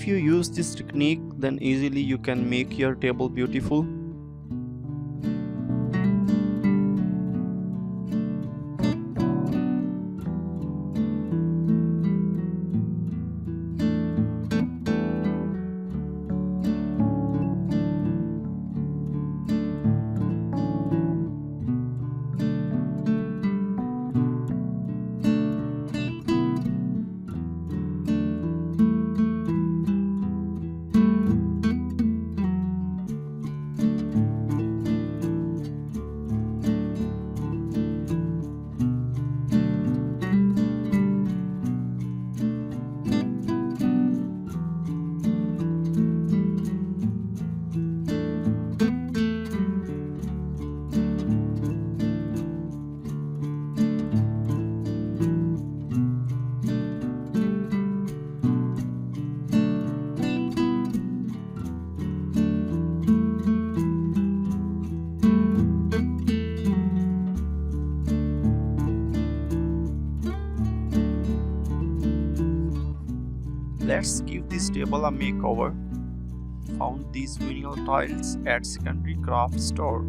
you use this technique, then easily you can make your table beautiful. Let's give this table a makeover. Found these vinyl tiles at secondary craft store.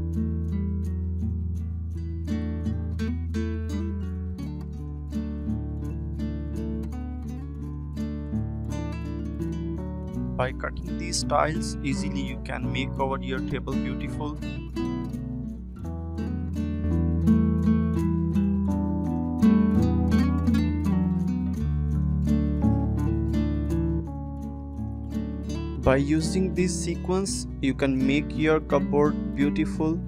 By cutting these tiles, easily you can make over your table beautiful. By using this sequence, you can make your cupboard beautiful.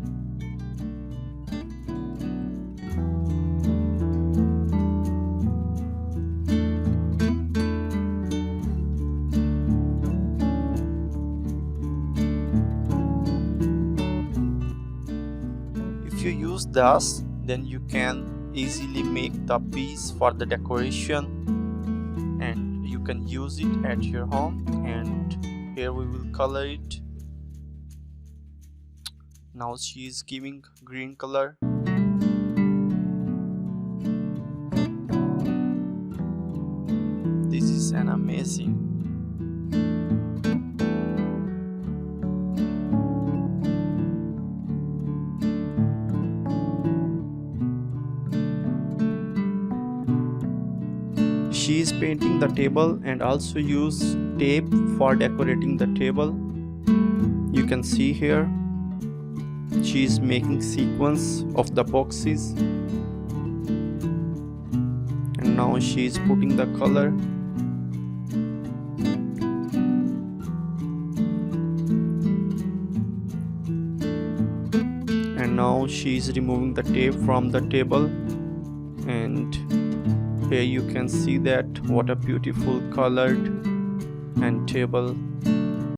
If you use this, then you can easily make the piece for the decoration, and you can use it at your home. And here we will color it. Now she is giving green color. This is an amazing. She is painting the table and also use tape for decorating the table. You can see here she is making sequence of the boxes, and now she is putting the color. And now she is removing the tape from the table, and here you can see that what a beautiful colored and table